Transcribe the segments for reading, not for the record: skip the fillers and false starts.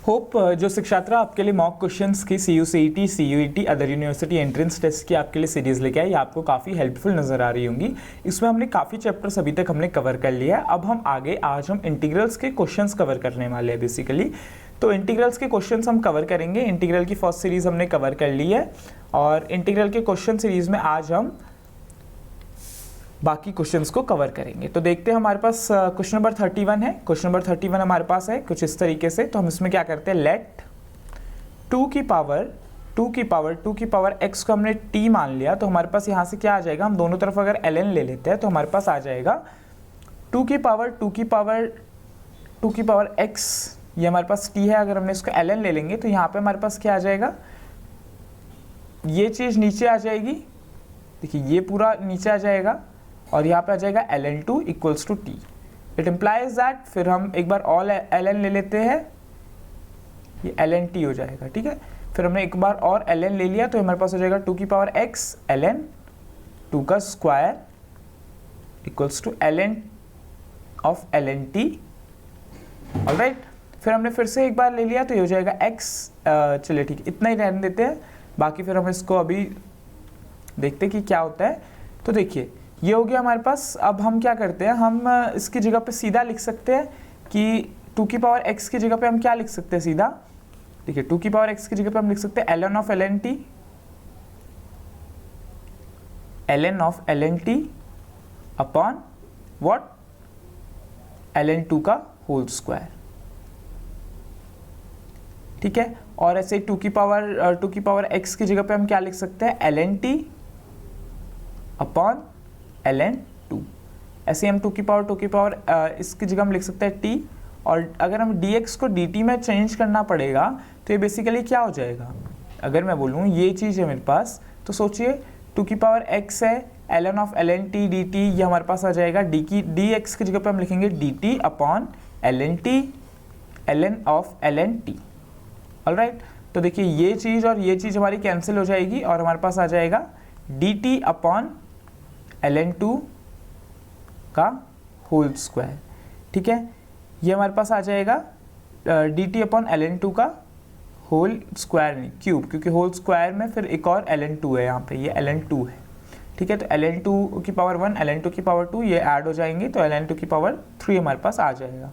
Hope जो शिक्षात्र आपके लिए मॉक क्वेश्चंस की CUCET, CUET, other university entrance test की आपके लिए सीरीज लेके आई, आपको काफ़ी हेल्पफुल नज़र आ रही होंगी। इसमें हमने काफ़ी चैप्टर्स अभी तक हमने कवर कर लिया है। अब हम आगे आज हम इंटीग्रल्स के क्वेश्चंस कवर करने वाले हैं बेसिकली। तो इंटीग्रल्स के क्वेश्चंस हम कवर करेंगे। इंटीग्रल की फर्स्ट सीरीज हमने कवर कर ली है और इंटीग्रल के क्वेश्चन सीरीज में आज हम बाकी क्वेश्चंस को कवर करेंगे। तो देखते हैं, हमारे पास क्वेश्चन नंबर 31 है। क्वेश्चन नंबर 31 हमारे पास है कुछ इस तरीके से। तो हम इसमें क्या करते हैं, लेट 2 की पावर x को हमने t मान लिया। तो हमारे पास यहाँ से क्या आ जाएगा, हम दोनों तरफ अगर ln ले लेते हैं तो हमारे पास आ जाएगा 2 की पावर x, ये हमारे पास t है। अगर हमने इसको ln ले लेंगे तो यहाँ पे हमारे पास क्या आ जाएगा, ये चीज़ नीचे आ जाएगी। देखिए ये पूरा नीचे आ जाएगा और यहाँ पे आ जाएगा ln2 equals to t. It implies that, फिर हम एक बार ऑल ln ले लेते हैं, ये ln t हो जाएगा, ठीक है। फिर हमने एक बार और ln ले लिया तो हमारे पास हो जाएगा 2 की पावर x ln 2 का square equals to ln of ln t। Alright, फिर हमने फिर से एक बार ले लिया तो ये हो जाएगा x। चलिए ठीक है, इतना ही रहने देते हैं, बाकी फिर हम इसको अभी देखते हैं कि क्या होता है। तो देखिए ये हो गया हमारे पास। अब हम क्या करते हैं, हम इसकी जगह पे सीधा लिख सकते हैं कि 2 की पावर x की जगह पे हम क्या लिख सकते हैं सीधा। देखिए 2 की पावर x की जगह पे हम लिख सकते हैं ln of ln t upon what, ln2 का होल स्क्वायर, ठीक है। और ऐसे 2 की पावर x की जगह पे हम क्या लिख सकते हैं, ln t अपॉन ln2। ऐसे हम 2 की पावर इसकी जगह हम लिख सकते हैं t, और अगर हम dx को dt में चेंज करना पड़ेगा तो ये बेसिकली क्या हो जाएगा, अगर मैं बोलूँ ये चीज़ है मेरे पास, तो सोचिए 2 की पावर x है, ln of ln t dt, ये हमारे पास आ जाएगा dx की जगह पे हम लिखेंगे dt upon ln t ln of ln t। Alright, तो देखिए ये चीज़ और ये चीज़ हमारी कैंसिल हो जाएगी और हमारे पास आ जाएगा dt अपॉन ln2 का होल स्क्वायर, ठीक है। ये हमारे पास आ जाएगा dt अपॉन ln2 का होल स्क्वायर, नहीं क्यूब, क्योंकि होल स्क्वायर में फिर एक और ln2 है, यहाँ पे ये ln2 है, ठीक है। तो ln2 की पावर 1 ln2 की पावर 2 ये ऐड हो जाएंगे तो ln2 की पावर 3 हमारे पास आ जाएगा।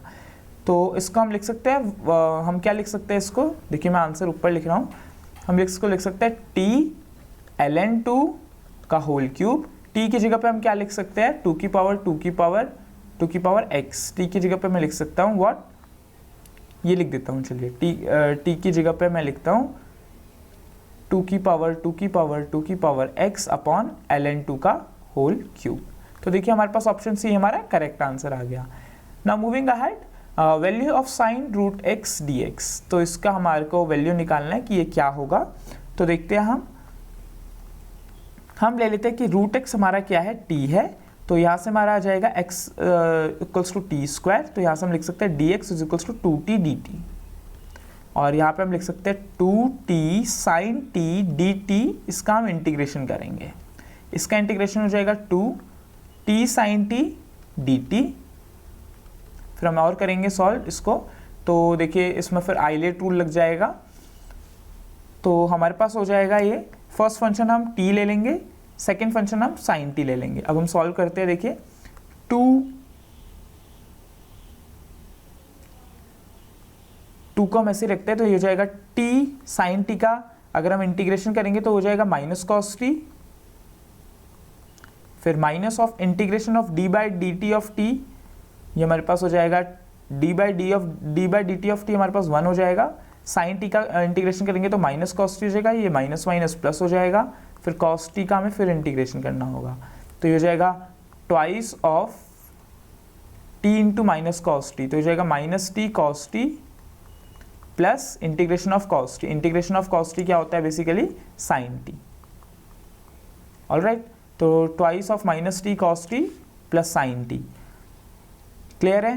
तो इसको हम लिख सकते हैं, हम क्या लिख सकते हैं इसको, देखिए मैं आंसर ऊपर लिख रहा हूँ। हम इसको लिख सकते हैं t ln2 का होल क्यूब। t की जगह पे हम क्या लिख सकते हैं, 2 की पावर x। t की जगह पे मैं लिख सकता हूँ व्हाट, ये लिख देता हूँ, चलिए t की जगह पे मैं लिखता हूँ 2 की पावर x अपॉन ln2 का होल क्यूब। तो देखिए हमारे पास ऑप्शन सी हमारा करेक्ट आंसर आ गया। Now moving ahead, value of sine root x dx। तो इसका हमारे को वैल्यू निकालना है कि ये क्या होगा। तो देखते हैं, हम ले लेते हैं कि रूट x हमारा क्या है, t है। तो यहाँ से हमारा आ जाएगा x equals to t square. तो यहाँ से हम लिख सकते हैं dx is equals to 2t dt, और यहाँ पे हम लिख सकते हैं 2t साइन t dt। इसका हम इंटीग्रेशन करेंगे, इसका इंटीग्रेशन हो जाएगा 2t साइन t dt। फिर हम और करेंगे सॉल्व इसको, तो देखिए इसमें फिर आइलेट रूल लग जाएगा। तो हमारे पास हो जाएगा ये, फर्स्ट फंक्शन हम t ले लेंगे, सेकेंड फंक्शन हम साइन t ले लेंगे। अब हम सॉल्व करते हैं, देखिए 2 को हम ऐसे रखते हैं तो ये हो जाएगा t साइन t का, अगर हम इंटीग्रेशन करेंगे तो हो जाएगा माइनस कॉस t, फिर minus of integration of d by D T of t, ये हमारे पास हो जाएगा d by D T of t हमारे पास 1 हो जाएगा। साइन t का इंटीग्रेशन करेंगे तो माइनस कॉस t हो जाएगा, ये माइनस माइनस प्लस हो जाएगा, फिर कॉस t का हमें फिर इंटीग्रेशन करना होगा। तो ये हो जाएगा twice of t into minus cos t, तो हो जाएगा minus t cos t plus integration of cos t। Integration of cos t क्या होता है, बेसिकली साइन t। ऑलराइट, तो twice of minus t cos t plus sign t। Clear है।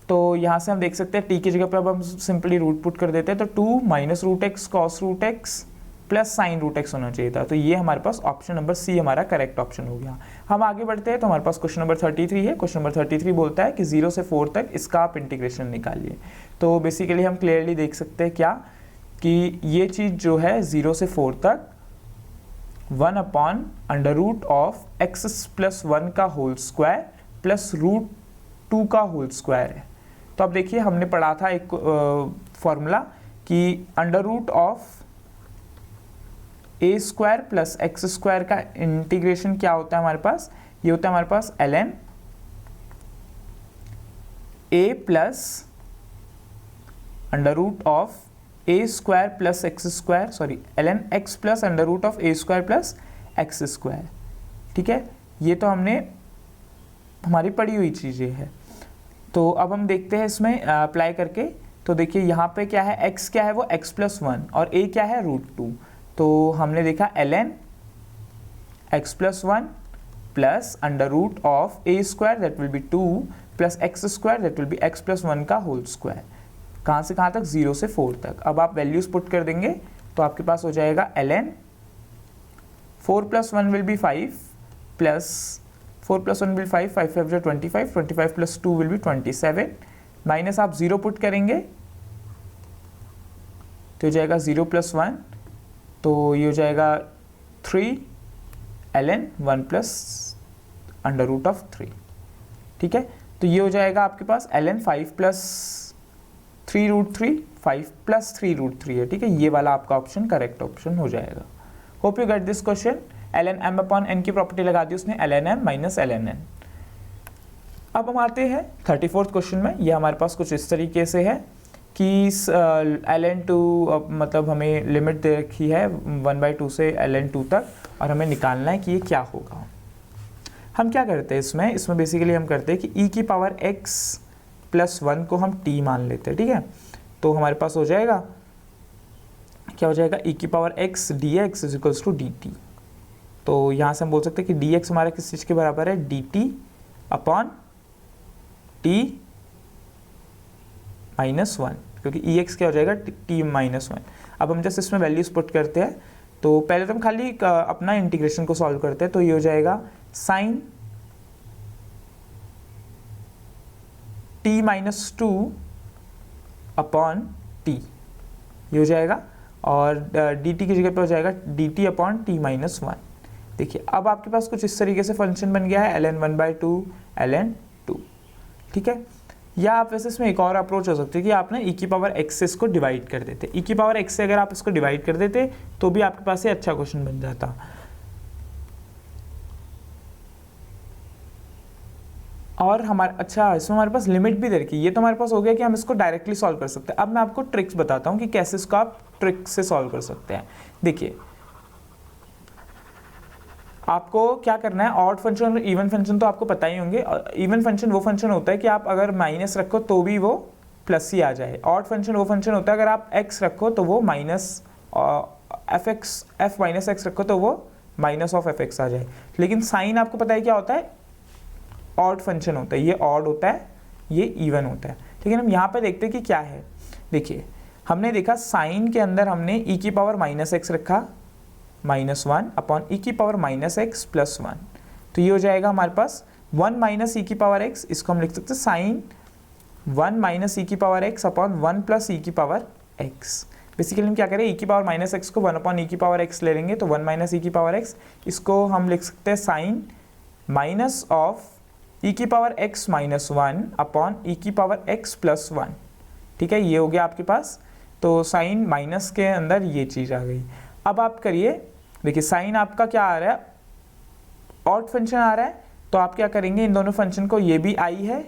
तो यहाँ से हम देख सकते हैं t की जगह पे अब हम सिंपली रूट पुट कर देते हैं, तो 2 minus root x cos root x plus sine root x होना चाहिए था। तो ये हमारे पास ऑप्शन नंबर सी हमारा करेक्ट ऑप्शन हो गया। हम आगे बढ़ते हैं तो हमारे पास क्वेश्चन नंबर 33 है। क्वेश्चन नंबर 33 बोलता है कि 0 से 4 तक इसका आप इंटीग्रेशन निकालिए। तो बेसिकली हम क्लियरली देख सकते हैं क्या कि ये चीज़ जो है 0 से 4 तक 1 upon under root of x plus 1 का होल स्क्वायर प्लस रूट 2 का होल स्क्वायर है। तो अब देखिए हमने पढ़ा था एक फॉर्मूला कि under root of a square plus x square का इंटीग्रेशन क्या होता है हमारे पास, ये होता है हमारे पास ln a plus under root of a square plus x square, sorry ln x plus under root of a square plus x square. ठीक है, ये तो हमने हमारी पढ़ी हुई चीज़ें है। तो अब हम देखते हैं इसमें अप्लाई करके। तो देखिए यहाँ पे क्या है, x क्या है वो x प्लस 1 और a क्या है रूट 2। तो हमने देखा ln x plus 1 plus under root of a square that will be 2 plus x square that will be x plus 1 का होल स्क्वायर। कहाँ से कहाँ तक, 0 से 4 तक। अब आप वैल्यूज पुट कर देंगे तो आपके पास हो जाएगा ln 4 plus 1 will be 5 plus 4 plus 1 will 5, 5 5 जो 25, 25 प्लस 2 विल बी 27 माइनस आप 0 पुट करेंगे तो हो जाएगा 0 प्लस 1, तो ये हो जाएगा 3 ln 1 plus under root of 3। ठीक है, तो ये हो जाएगा आपके पास ln 5 plus 3 root 3, 5 plus 3 root 3 है। ठीक है, ये वाला आपका ऑप्शन करेक्ट ऑप्शन हो जाएगा। Hope you get this question. ln m upon n की प्रॉपर्टी लगा दी उसने, ln m minus ln n। अब हम आते हैं 34th क्वेश्चन में। ये हमारे पास कुछ इस तरीके से है कि ln 2 मतलब हमें लिमिट दे रखी है 1/2 से ln 2 तक और हमें निकालना है कि ये क्या होगा। हम क्या करते हैं इसमें बेसिकली हम करते हैं कि e की पावर x प्लस 1 को हम t मान लेते हैं। ठीक है, तो हमारे पास हो जाएगा क्या हो जाएगा, e की power x dx is equals to dt। तो यहाँ से हम बोल सकते हैं कि dx हमारा किस चीज़ के बराबर है, dt अपॉन t माइनस 1, क्योंकि ex क्या हो जाएगा t माइनस 1। अब हम जैसे इसमें वैल्यूज पुट करते हैं तो पहले तो हम खाली अपना इंटीग्रेशन को सॉल्व करते हैं। तो ये हो जाएगा sine t minus 2 upon t, ये हो जाएगा, और dt की जगह पे हो जाएगा dt अपॉन t माइनस 1। देखिए अब आपके पास कुछ इस तरीके से फंक्शन बन गया है ln 1/2 ln 2। ठीक है, या आप वैसे इसमें एक और अप्रोच हो सकती है कि आप ना e की पावर x से इसको डिवाइड कर देते। e की पावर x से अगर आप इसको डिवाइड कर देते तो भी आपके पास ये अच्छा क्वेश्चन बन जाता। और हमारे अच्छा इसमें हमारे पास लिमिट भी दे रखी है। ये तो हमारे पास हो गया कि हम इसको डायरेक्टली सॉल्व कर सकते हैं। अब मैं आपको ट्रिक्स बताता हूँ कि कैसे इसको आप ट्रिक से सॉल्व कर सकते हैं। देखिए आपको क्या करना है, ऑड फंक्शन और इवन फंक्शन तो आपको पता ही होंगे। इवन फंक्शन वो फंक्शन होता है कि आप अगर माइनस रखो तो भी वो प्लस ही आ जाए। ऑड फंक्शन वो फंक्शन होता है अगर आप x रखो तो वो माइनस f माइनस एक्स रखो तो वो माइनस ऑफ fx आ जाए। लेकिन साइन आपको पता है क्या होता है, ऑड फंक्शन होता है। ये ऑड होता है, ये इवन होता है। ठीक है, हम यहाँ पे देखते हैं कि क्या है। देखिए हमने देखा साइन के अंदर हमने e की पावर माइनस एक्स रखा माइनस 1 अपॉन e की पावर माइनस एक्स प्लस 1। तो ये हो जाएगा हमारे पास 1 माइनस e की पावर x, इसको हम लिख सकते हैं साइन 1 माइनस e की power x upon 1 plus e की पावर x। बेसिकली हम क्या करें, e की पावर माइनस एक्स को 1 अपॉन e की पावर x ले लेंगे तो 1 माइनस e की पावर x, इसको हम लिख सकते हैं साइन माइनस ऑफ e की power x minus 1 upon e की पावर x प्लस 1। ठीक है, ये हो गया आपके पास। तो साइन माइनस के अंदर ये चीज़ आ गई। अब आप करिए, देखिए साइन आपका क्या आ रहा है, ऑड फंक्शन आ रहा है। तो आप क्या करेंगे, इन दोनों फंक्शन को, ये भी आई है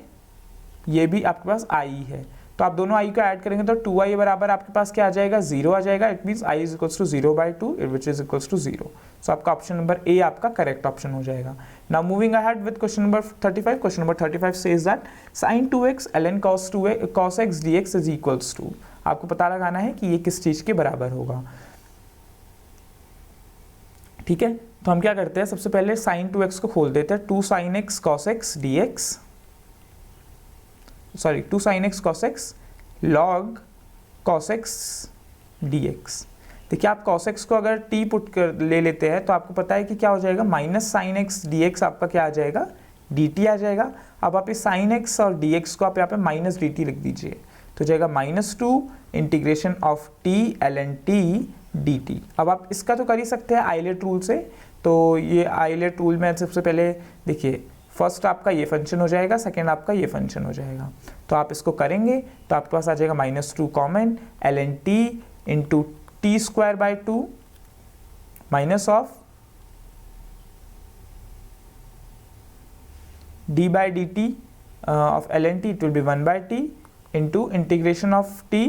ये भी आपके पास आई है, तो आप दोनों आई को ऐड करेंगे तो 2i बराबर आपके पास क्या आ जाएगा, 0 आ जाएगा। It means i is equals to 0/2 which is equals to 0। So आपका ऑप्शन नंबर ए आपका करेक्ट ऑप्शन हो जाएगा। Now moving ahead with question number 35। Question number 35 says that sin 2x ln cos x dx is equals to, आपको पता लगाना है कि ये किस चीज़ के बराबर होगा। ठीक है, तो हम क्या करते हैं, सबसे पहले sin 2x को खोल देते हैं। 2 sin x cos x dx, sorry 2 sin x cos x log cos x dx। देखिए आप cos x को अगर t पुट कर ले लेते हैं तो आपको पता है कि क्या हो जाएगा, minus sine x d x आपका क्या आ जाएगा, dt आ जाएगा। अब आप इस साइन x और dx को आप यहाँ पे माइनस dt लिख दीजिए, तो जाएगा -2 integration of t ln t dt। अब आप इसका तो कर ही सकते हैं आइलेट रूल से, तो ये आइलेट रूल में सबसे पहले देखिए फर्स्ट आपका ये फंक्शन हो जाएगा, सेकेंड आपका ये फंक्शन हो जाएगा, तो आप इसको करेंगे तो आपके पास आ जाएगा -2 common ln t into T square by 2 minus of d by dt of ln t, it will be 1 by t into integration of t,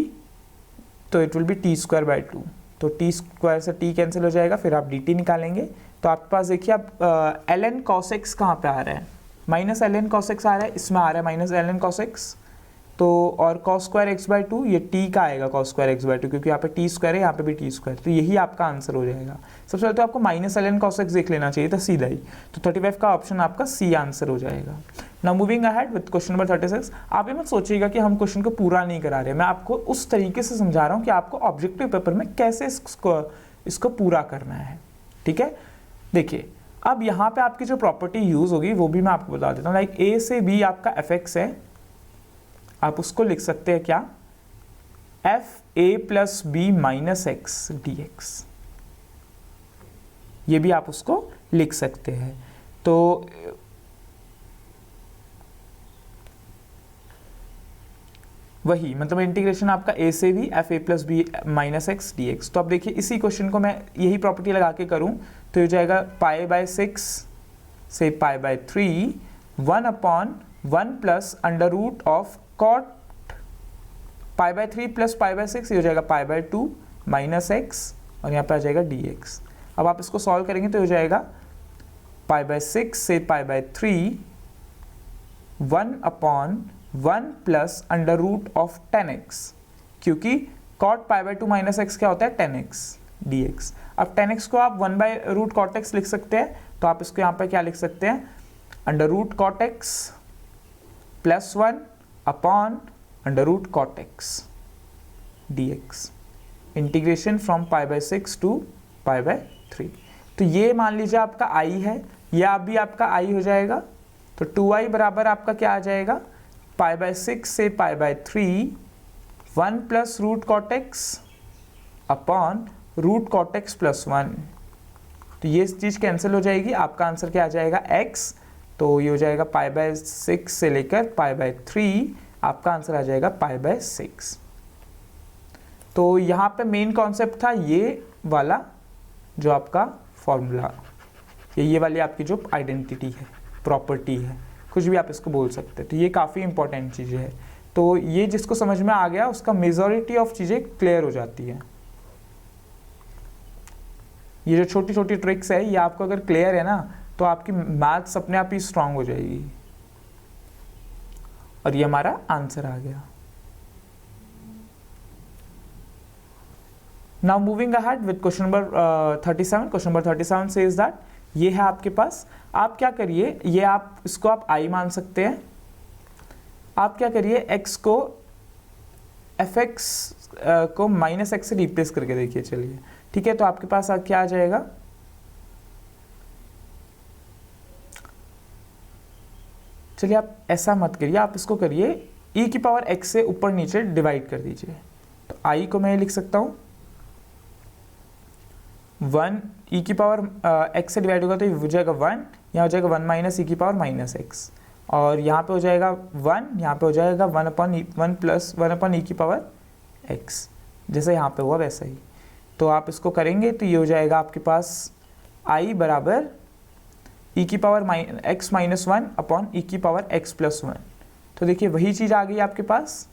तो it will be t square by 2, तो t स्क्वायर से t cancel हो जाएगा, फिर आप dt निकालेंगे तो आपके पास देखिए आप ln cos x कहाँ पे आ रहा है, माइनस ln cos x आ रहा है, इसमें आ रहा है माइनस ln cos x, तो और cos स्क्वायर x बाई 2 ये t का आएगा cos स्क्वायर x बाई 2, क्योंकि यहाँ पे t स्क्वायर है, यहाँ पे भी t स्क्वायर, तो यही आपका आंसर हो जाएगा। सबसे पहले तो आपको माइनस ln cos x देख लेना चाहिए था सीधा ही, तो 35 का ऑप्शन आपका सी आंसर हो जाएगा। Now moving ahead with question number 36। आप ये मत सोचिएगा कि हम क्वेश्चन को पूरा नहीं करा रहे, मैं आपको उस तरीके से समझा रहा हूँ कि आपको ऑब्जेक्टिव पेपर में कैसे इसको पूरा करना है, ठीक है। देखिए अब यहाँ पे आपकी जो प्रॉपर्टी यूज होगी वो भी मैं आपको बता देता हूँ, लाइक a से b आपका fx है, आप उसको लिख सकते हैं क्या, f a plus b minus x d x, ये भी आप उसको लिख सकते हैं। तो वही मतलब इंटीग्रेशन आपका a से b f a plus b minus x d x. तो अब देखिए इसी क्वेश्चन को मैं यही प्रॉपर्टी लगा के करूं तो ये जाएगा पाई बाय 6 से pi by 3 1 upon 1 plus under root of cot pi by 3 plus pi by 6, ये हो जाएगा पाई बाय 2 माइनस एक्स और यहाँ पे आ जाएगा डी एक्स। अब आप इसको सॉल्व करेंगे तो हो जाएगा पाई बाय 6 से pi by 3 1 upon 1 plus under root of 10x, क्योंकि cot pi by 2 minus x क्या होता है 10x dx। अब 10x को आप 1 बाय रूट कॉट एक्स लिख सकते हैं, तो आप इसको यहाँ पर क्या लिख सकते हैं, under root cot x plus 1 upon under root cot x dx, integration from pi by 6 to pi by 3। तो ये मान लीजिए आपका i है, यह आप भी आपका i हो जाएगा, तो 2i बराबर आपका क्या आ जाएगा, पाई बाय 6 से pi by 3 1 plus root cot x upon root cot x plus 1, तो ये चीज़ कैंसिल हो जाएगी, आपका आंसर क्या आ जाएगा x, तो ये हो जाएगा पाई बाय 6 से लेकर पाई बाय 3, आपका आंसर आ जाएगा पाई बाय 6। तो यहाँ पे मेन कॉन्सेप्ट था ये वाला जो आपका फॉर्मूला, ये वाली आपकी जो आइडेंटिटी है, प्रॉपर्टी है, कुछ भी आप इसको बोल सकते हैं, तो ये काफ़ी इंपॉर्टेंट चीज़ें है। तो ये जिसको समझ में आ गया उसका मेजॉरिटी ऑफ चीज़ें क्लियर हो जाती है। ये जो छोटी छोटी ट्रिक्स है ये आपको अगर क्लियर है ना तो आपकी मैथ्स अपने आप ही स्ट्रांग हो जाएगी। और ये हमारा आंसर आ गया। Now moving ahead with question number 37। Question number 37 says that, ये है आपके पास, आप क्या करिए, ये आप इसको आप i मान सकते हैं, आप क्या करिए x को fx को माइनस एक्स से रिप्लेस करके देखिए, चलिए ठीक है। तो आपके पास क्या आ जाएगा, चलिए आप ऐसा मत करिए, आप इसको करिए e की पावर x से ऊपर नीचे डिवाइड कर दीजिए। तो i को मैं लिख सकता हूँ 1 e की पावर x से डिवाइड होगा तो ये हो जाएगा 1, यहाँ हो जाएगा 1 माइनस e की पावर माइनस x, और यहाँ पे हो जाएगा 1, यहाँ पे हो जाएगा 1 अपॉन 1 प्लस 1 अपॉन e की पावर x, जैसे यहाँ पे हुआ वैसा ही। तो आप इसको करेंगे तो ये हो जाएगा आपके पास i बराबर e की power x minus 1 upon e की पावर x प्लस 1। तो देखिए वही चीज़ आ गई आपके पास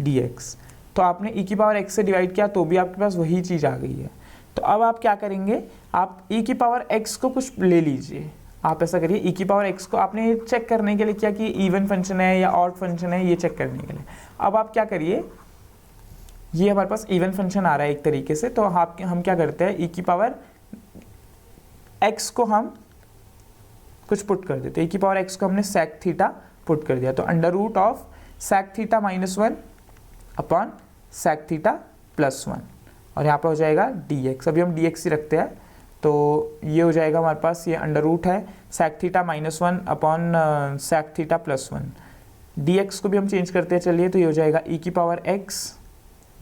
dx। तो आपने e की पावर x से डिवाइड किया तो भी आपके पास वही चीज़ आ गई है। तो अब आप क्या करेंगे, आप e की पावर x को कुछ ले लीजिए, आप ऐसा करिए e की पावर x को आपने चेक करने के लिए किया कि इवन फंक्शन है या ऑड फंक्शन है, ये चेक करने के लिए। अब आप क्या करिए, ये हमारे पास इवन फंक्शन आ रहा है एक तरीके से, तो हम क्या करते हैं, e की पावर x को हम कुछ पुट कर देते हैं, e की पावर x को हमने sec थीटा पुट कर दिया, तो under root of sec theta minus 1 upon sec theta plus 1 और यहाँ पे हो जाएगा dx। अभी हम dx ही रखते हैं, तो ये हो जाएगा हमारे पास, ये अंडर रूट है sec theta minus 1 upon sec theta plus 1। dx को भी हम चेंज करते हैं, चलिए, तो ये हो जाएगा e की power x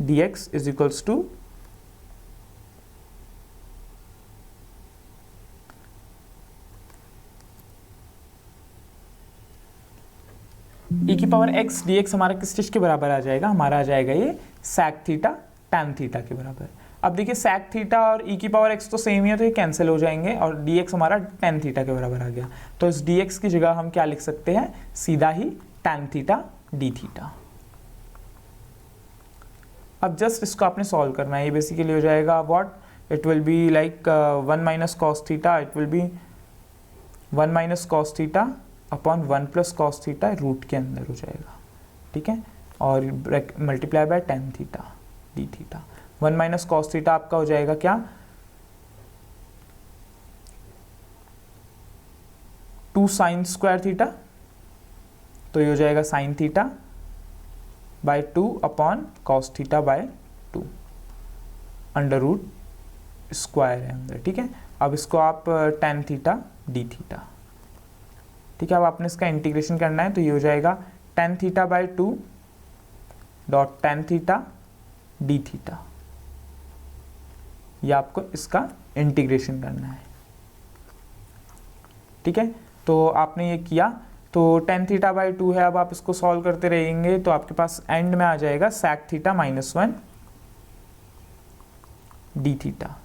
dx is equals to e की पावर x dx हमारा किस चीज के बराबर आ जाएगा, हमारा आ जाएगा ये sec थीटा tan थीटा के बराबर। अब देखिए sec थीटा और e की पावर x तो सेम ही है, तो ये कैंसिल हो जाएंगे और dx हमारा tan थीटा के बराबर आ गया। तो इस dx की जगह हम क्या लिख सकते हैं, सीधा ही tan थीटा d थीटा। अब जस्ट इसको आपने सॉल्व करना है। ये बेसिकली हो जाएगा what, it will be like 1 minus cos theta, it will be 1 minus cos theta upon 1 plus cos theta root के अंदर हो जाएगा, ठीक है, और multiply by tan theta d theta. 1 minus cos theta आपका हो जाएगा क्या, 2 साइन स्क्वायर थीटा, तो ये हो जाएगा sine theta by 2 upon cos theta by 2, under root square है अंदर, ठीक है। अब इसको आप tan थीटा d थीटा, ठीक है। अब आपने इसका इंटीग्रेशन करना है, तो ये हो जाएगा tan theta by 2 dot tan theta d theta, ये आपको इसका इंटीग्रेशन करना है, ठीक है। तो आपने ये किया, तो tan थीटा बाई 2 है। अब आप इसको सॉल्व करते रहेंगे तो आपके पास एंड में आ जाएगा sec theta minus 1 d theta.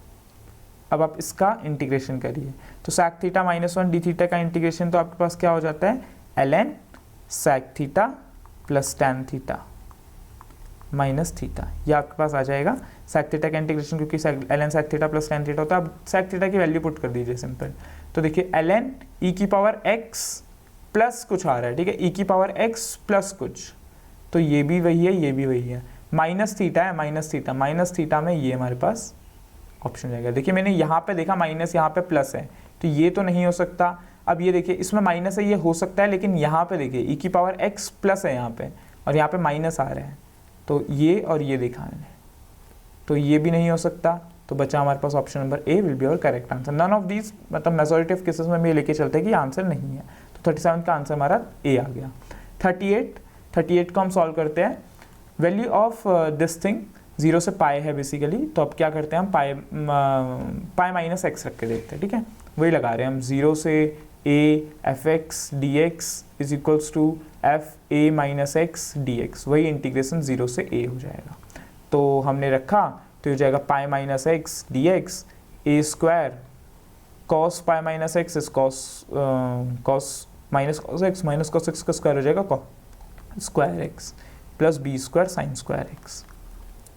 अब आप इसका इंटीग्रेशन करिए, तो sec theta minus 1 d theta का इंटीग्रेशन, तो आपके पास क्या हो जाता है, ln sec theta plus tan theta minus theta, ये आपके पास आ जाएगा sec थीटा का इंटीग्रेशन, क्योंकि ln sec theta plus tan theta होता है। अब sec थीटा की वैल्यू पुट कर दीजिए सिंपल, तो देखिए ln e की पावर x प्लस कुछ आ रहा है, ठीक है, e की पावर x प्लस कुछ, तो ये भी वही है, ये भी वही है, माइनस थीटा है, माइनस थीटा में ये हमारे पास ऑप्शन जाएगा। देखिए मैंने यहाँ पे देखा माइनस, यहाँ पे प्लस है, तो ये तो नहीं हो सकता। अब ये देखिए इसमें माइनस है, ये हो सकता है, लेकिन यहाँ पे देखिए e की पावर x प्लस है यहाँ पे, और यहाँ पे माइनस आ रहा है, तो ये और ये देखा है, तो ये भी नहीं हो सकता। तो बचा हमारे पास option number A will be और correct answer. None of these, मतलब मेजॉरिटी ऑफ केसेस में भी लेके चलते हैं कि आंसर नहीं है, तो 37 का आंसर हमारा ए आ गया। 38 को हम सॉल्व करते हैं। वैल्यू ऑफ दिस थिंग 0 से पाई है बेसिकली, तो अब क्या करते हैं हम, पाई माइनस एक्स रख के देखते हैं, ठीक है, वही लगा रहे हैं हम। 0 से a f x d x is equals to f a minus x d x, वही इंटीग्रेशन 0 से ए हो जाएगा। तो हमने रखा, तो हो जाएगा pi minus x d x, a square cos pi minus x is cos minus cos x का स्क्वायर हो जाएगा cos square x plus b square sine square x.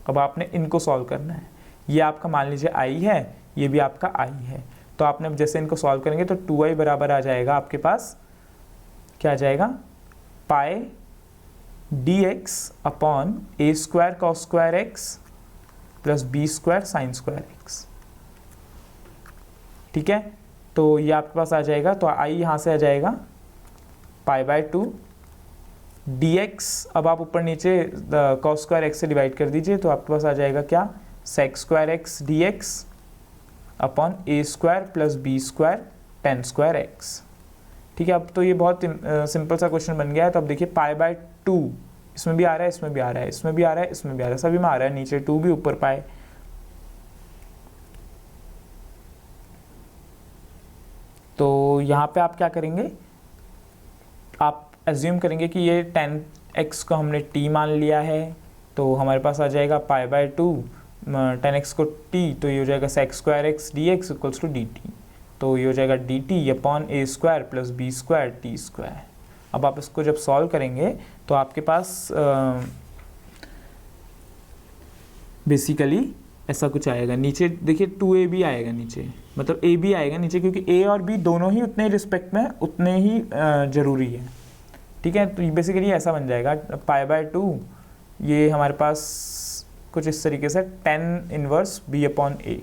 अब आपने इनको सॉल्व करना है। ये आपका मान लीजिए आई है, ये भी आपका आई है, तो आपने अब जैसे इनको सॉल्व करेंगे तो 2i बराबर आ जाएगा आपके पास, क्या आ जाएगा, pi d x upon a square cos square x plus b square sine square x, ठीक है। तो ये आपके पास आ जाएगा, तो आई यहाँ से आ जाएगा पाई बाय 2 डी एक्स, अब आप ऊपर नीचे कॉस स्क्वायर एक्स से डिवाइड कर दीजिए, तो आपके पास आ जाएगा क्या, sec square x d x upon a square plus b square tan square x, ठीक है। अब तो ये बहुत सिंपल सा क्वेश्चन बन गया है। तो अब देखिए पाई बाय 2, इसमें भी आ रहा है, इसमें भी आ रहा है, इसमें भी आ रहा है, इसमें भी आ रहा है, सभी में आ रहा है, नीचे 2 भी ऊपर पाई। तो यहाँ पे आप क्या करेंगे, आप एज्यूम करेंगे कि ये 10x को हमने t मान लिया है, तो हमारे पास आ जाएगा पाई बाय 2 10x को t, तो ये हो जाएगा sec square x d x equals to d t, तो ये हो जाएगा d t upon a square plus b square t square. अब आप इसको जब सॉल्व करेंगे तो आपके पास बेसिकली ऐसा कुछ आएगा। नीचे देखिए 2ab आएगा नीचे, मतलब ab आएगा नीचे, क्योंकि a और b दोनों ही उतने रिस्पेक्ट में उतने ही ज़रूरी है, ठीक है। तो बेसिकली ऐसा बन जाएगा पाई बाय 2, ये हमारे पास कुछ इस तरीके से 10 इनवर्स b अपॉन a।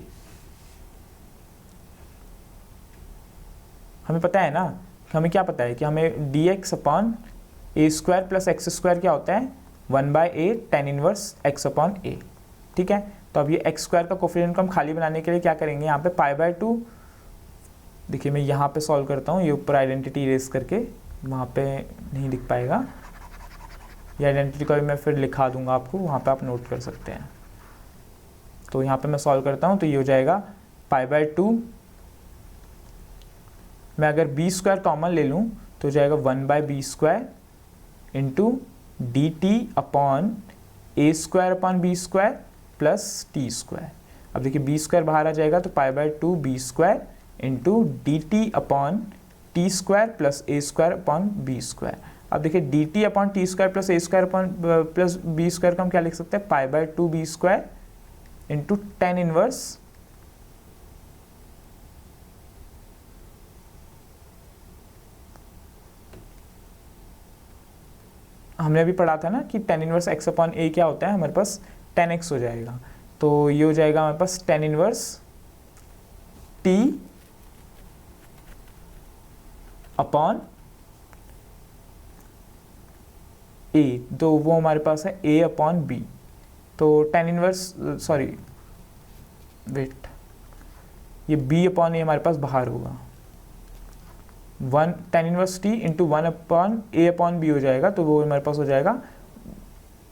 हमें पता है ना, हमें क्या पता है कि हमें dx upon a square plus x square क्या होता है, 1/a tan inverse x upon a। ठीक है, तो अब ये x स्क्वायर का कोफिशिएंट को हम खाली बनाने के लिए क्या करेंगे, यहाँ पे π/2, देखिए मैं यहाँ पे सॉल्व करता हूँ, ये ऊपर आइडेंटिटी इरेज करके, वहाँ पे नहीं दिख पाएगा, ये आइडेंटिटी को भी मैं फिर लिखा दूंगा आपको, वहाँ पे आप नोट कर सकते हैं। तो यहाँ पे मैं सॉल्व करता हूँ, तो ये हो जाएगा π/2, मैं अगर b स्क्वायर कॉमन ले लूँ तो हो जाएगा 1/b square into dt upon a square upon b square plus t square. अब देखिए b स्क्वायर बाहर आ जाएगा, तो π/2 b square into dt upon T square plus a square upon b square. अब देखिए dt upon T square plus a square upon plus b square का हम क्या लिख सकते हैं, π/2 b square into tan inverse हमने अभी पढ़ा था ना कि tan inverse x upon a क्या होता है, हमारे पास tan x हो जाएगा, तो ये हो जाएगा हमारे पास tan inverse t upon a, तो वो हमारे पास है a अपॉन b, तो tan इनवर्स सॉरी वेट, ये b अपॉन a हमारे पास बाहर होगा, 1 tan inverse t into 1 upon a upon b हो जाएगा, तो वो हमारे पास हो जाएगा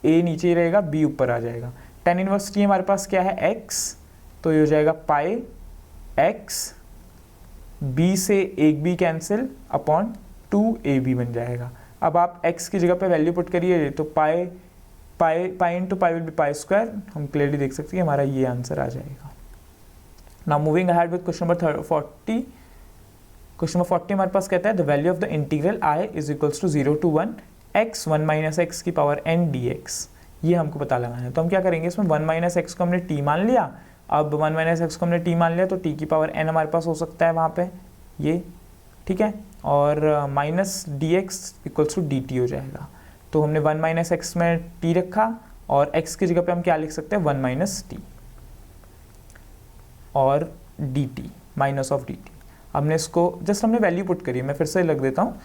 a नीचे ही रहेगा, b ऊपर आ जाएगा। tan इनवर्स t हमारे पास क्या है x, तो ये हो जाएगा पाई x, b से एक b कैंसिल अपॉन 2ab बन जाएगा। अब आप x की जगह पे वैल्यू पुट करिए, तो pi into pi will be pi square, हम क्लियरली देख सकते हैं हमारा ये आंसर आ जाएगा। Now moving ahead with question number 40। Question number 40 हमारे पास कहता है the value of the integral i is equals to 0 to 1 x 1 minus x की पावर n dx, ये हमको पता लगाना है। तो हम क्या करेंगे, इसमें 1 माइनस एक्स को हमने t मान लिया, अब 1 माइनस एक्स को हमने t मान लिया, तो t की पावर n हमारे पास हो सकता है वहाँ पे ये, ठीक है, और minus dx equals to dt हो जाएगा। तो हमने 1 माइनस एक्स में t रखा, और x की जगह पे हम क्या लिख सकते हैं, 1 माइनस t और dt माइनस ऑफ dt। हमने इसको जस्ट हमने वैल्यू पुट करी, मैं फिर से लग देता हूँ,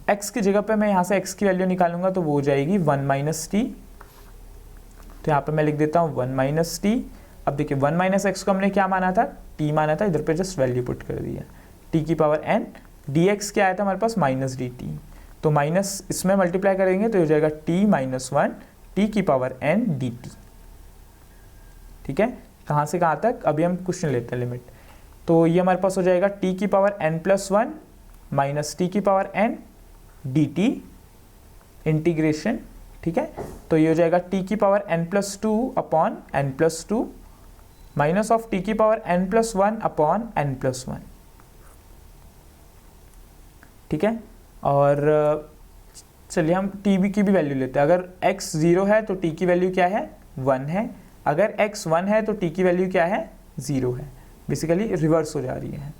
x की जगह पे मैं यहाँ से x की वैल्यू निकालूंगा, तो वो हो जाएगी 1 माइनस टी, तो यहाँ पे मैं लिख देता हूँ 1 माइनस टी। अब देखिए 1 माइनस एक्स को हमने क्या माना था, t माना था, इधर पे जस्ट वैल्यू पुट कर दिया, t की पावर n, dx क्या आया था हमारे पास माइनस dt, तो माइनस इसमें मल्टीप्लाई करेंगे तो हो जाएगा t माइनस 1 t की पावर n dt। ठीक है, कहाँ से कहाँ तक, अभी हम क्वेश्चन लेते हैं लिमिट, तो ये हमारे पास हो जाएगा t की power n plus 1 minus t की पावर n dt इंटीग्रेशन। ठीक है, तो ये हो जाएगा t की power n plus 2 upon n plus 2 minus of t की power n plus 1 upon n plus 1। ठीक है, और चलिए हम t की भी वैल्यू लेते हैं। अगर x 0 है तो t की वैल्यू क्या है, 1 है, अगर x 1 है तो t की वैल्यू क्या है, 0 है, बेसिकली रिवर्स हो जा रही है।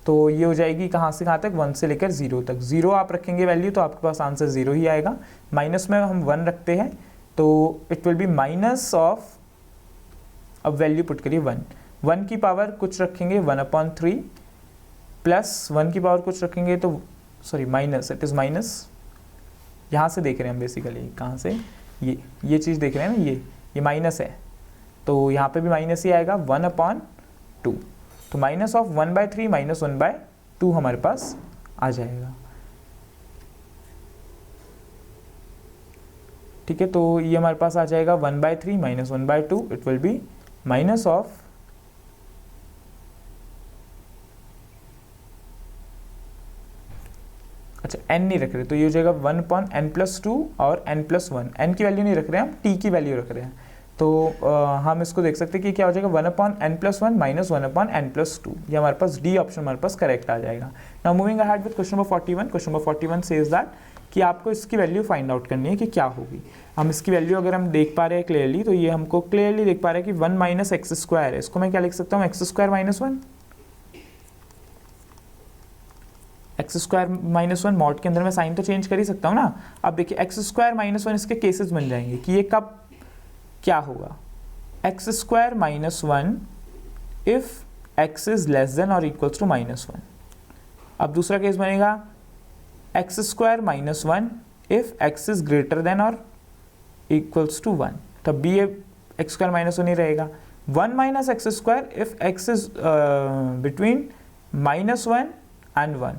तो ये हो जाएगी कहाँ से कहाँ तक, 1 से लेकर 0 तक। 0 आप रखेंगे वैल्यू तो आपके पास आंसर 0 ही आएगा, माइनस में हम 1 रखते हैं तो it will B minus of, अब वैल्यू पुट करिए 1 की पावर कुछ रखेंगे 1/3 प्लस 1 की पावर कुछ रखेंगे तो sorry minus, it is minus, यहाँ से देख रहे हैं हम बेसिकली, कहाँ से, ये चीज़ देख रहे हैं ना, ये माइनस है, तो यहाँ पे भी माइनस ही आएगा 1/2, तो माइनस ऑफ 1/3 माइनस 1/2 हमारे पास आ जाएगा। ठीक है, तो ये हमारे पास आ जाएगा 1/3 minus 1/2, it will B minus of अच्छा n नहीं रख रहे, तो ये हो जाएगा 1/n+2 और n+1, n की वैल्यू नहीं रख रहे हैं हम, t की वैल्यू रख रहे हैं, तो हम इसको देख सकते हैं कि क्या हो जाएगा 1/n+1 माइनस 1/n+2, ये हमारे पास डी ऑप्शन हमारे पास करेक्ट आ जाएगा। Now moving ahead with question number 41। Question number 41 says that कि आपको इसकी वैल्यू फाइंड आउट करनी है कि क्या होगी। हम इसकी वैल्यू अगर हम देख पा रहे हैं क्लियरली, तो ये हमको क्लियरली देख पा रहे हैं कि 1 माइनस एक्स स्क्वायर है, इसको मैं क्या लिख सकता हूँ, x square minus 1, x square minus 1 mod के अंदर मैं साइन तो चेंज कर ही सकता हूँ ना। अब देखिए एक्स स्क्वायर माइनस 1 इसके केसेस बन जाएंगे कि ये कब क्या होगा, x square minus 1 if x is less than और इक्वल्स टू -1। अब दूसरा केस बनेगा x square minus 1 if x is greater than और इक्वल्स टू 1, तब भी ये एक्स स्क्वायर माइनस 1 ही रहेगा। 1 minus x square if x is between -1 and 1,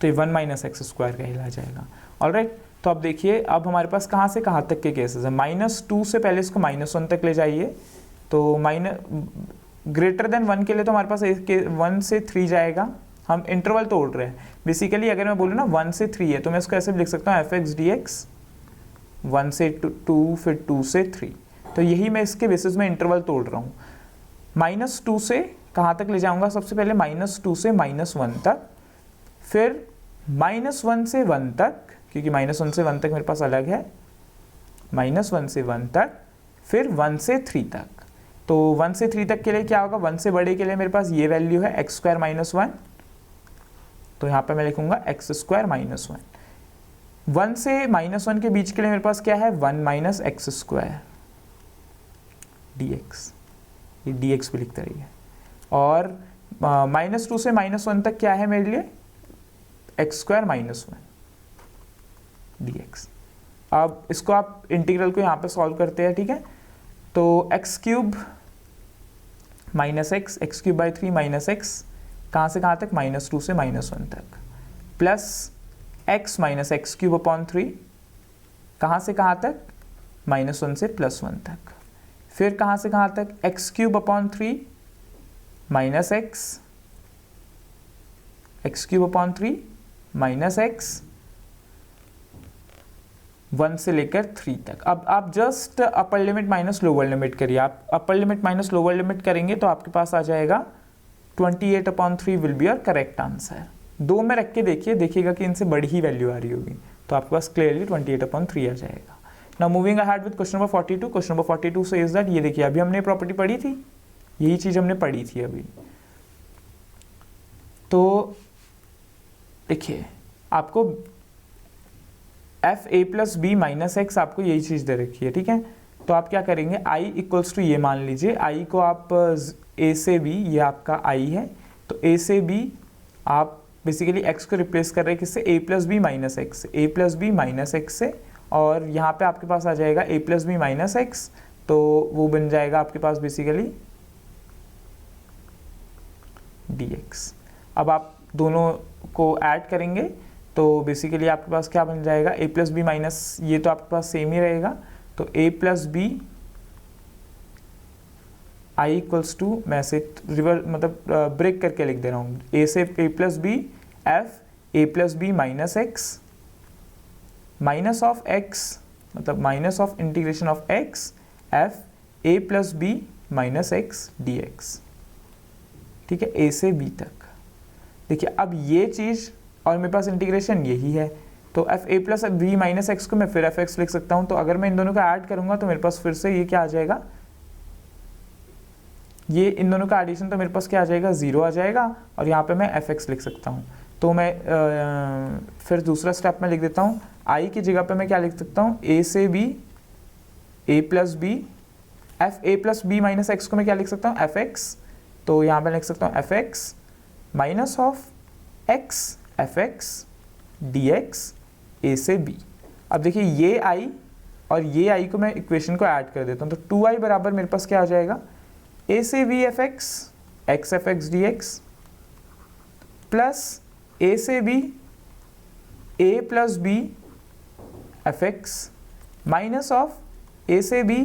तो ये 1 माइनस एक्स स्क्वायर कहला जाएगा। ऑलराइट, तो अब देखिए अब हमारे पास कहाँ से कहाँ तक के केसेस है। -2 से पहले इसको -1 तक ले जाइए, तो ग्रेटर देन 1 के लिए तो हमारे पास 1 से 3 जाएगा। हम इंटरवल तोड़ रहे हैं बेसिकली। अगर मैं बोलूँ ना 1 से 3 है तो मैं इसको ऐसे भी लिख सकता हूँ fx dx 1 से 2 फिर 2 से 3, तो यही मैं इसके बेसिस में इंटरवल तोड़ रहा हूँ। -2 से कहाँ तक ले जाऊँगा, सबसे पहले -2 से -1 तक, फिर -1 से 1 तक, क्योंकि -1 से 1 तक मेरे पास अलग है, -1 से 1 तक, फिर 1 से 3 तक। तो 1 से 3 तक के लिए क्या होगा, 1 से बड़े के लिए मेरे पास ये वैल्यू है एक्स स्क्वायर माइनस 1, तो यहाँ पे मैं लिखूंगा एक्स स्क्वायर माइनस 1। 1 से -1 के बीच के लिए मेरे पास क्या है, 1 माइनस एक्स स्क्वायर dx, ये dx भी लिखते रहिए। और -2 से -1 तक क्या है मेरे लिए, एक्स स्क्वायर माइनस 1 dx। अब इसको आप इंटीग्रल को यहाँ पे सॉल्व करते हैं, ठीक है। तो x cube minus x cube by 3 minus x, कहाँ से कहाँ तक, -2 से -1 तक, plus x minus x cube upon 3, कहाँ से कहाँ तक, -1 से +1 तक, फिर कहाँ से कहाँ तक, x cube upon 3 minus x cube upon 3 minus x 1 से लेकर 3 तक। अब आप just upper limit minus lower limit करिए। आप upper limit minus lower limit करेंगे तो आपके पास आ जाएगा 28/3 will be your correct answer. 2 में रख के देखिए, देखिएगा कि इनसे बड़ी ही वैल्यू आ रही होगी, तो आपके पास क्लियरली 28/3 आ जाएगा। Now moving ahead with question number 42। Question number 42 से इज दैट, ये देखिए अभी हमने प्रॉपर्टी पढ़ी थी, यही चीज हमने पढ़ी थी अभी। तो देखिए आपको fa plus b minus x, आपको यही चीज़ दे रखी है, ठीक है। तो आप क्या करेंगे, i इक्वल्स टू ये मान लीजिए, i को आप a से b, ये आपका i है, तो a से b आप बेसिकली x को रिप्लेस कर रहे हैं किससे, a plus b minus x, a plus b minus x से, और यहाँ पे आपके पास आ जाएगा a plus b minus x, तो वो बन जाएगा आपके पास बेसिकली dx। अब आप दोनों को ऐड करेंगे तो बेसिकली आपके पास क्या बन जाएगा, a प्लस बी माइनस, ये तो आपके पास सेम ही रहेगा, तो a plus b i equals to, मैं से रिवर्स मतलब ब्रेक करके लिख दे रहा हूँ, a से a plus b f a plus b minus x minus of x, मतलब minus of integration of x f a plus b minus x dx, ठीक है, a से b तक। देखिए अब ये चीज़ और मेरे पास इंटीग्रेशन यही है, तो f a plus b minus x को मैं फिर एफ एक्स लिख सकता हूँ। तो अगर मैं इन दोनों का ऐड करूँगा तो मेरे पास फिर से ये क्या आ जाएगा, ये इन दोनों का एडिशन, तो मेरे पास क्या आ जाएगा, 0 आ जाएगा, और यहाँ पे मैं एफ एक्स लिख सकता हूँ। तो मैं फिर दूसरा स्टेप में लिख देता हूँ, आई की जगह पे मैं क्या लिख सकता हूँ, ए से b a plus b, f a plus b minus x को मैं क्या लिख सकता हूँ, एफ एक्स, तो यहाँ पे लिख सकता हूँ f x minus of x f x d x a से बी। अब देखिए ये आई और ये आई को मैं इक्वेशन को ऐड कर देता हूँ, तो 2i बराबर मेरे पास क्या आ जाएगा, ए से b f x d x plus a से b a plus b f x minus of a से b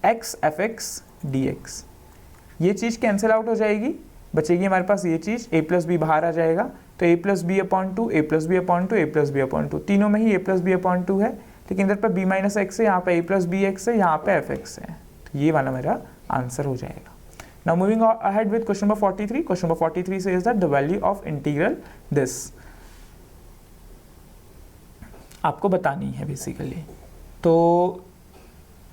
x f x d x. ये चीज़ कैंसिल आउट हो जाएगी, बचेगी हमारे पास ये चीज़, a प्लस बी बाहर आ जाएगा, तो a plus b upon 2, a plus b upon 2, a plus b upon 2, तीनों में ही a प्लस बी अपॉन 2 है, लेकिन इधर पर b माइनस एक्स है, यहाँ पे a प्लस बी एक्स है, यहाँ पे एफ एक्स है, तो ये वाला मेरा आंसर हो जाएगा। Now moving ahead with question number 43। Question number 43 से is that the value of integral this, आपको बतानी है बेसिकली। तो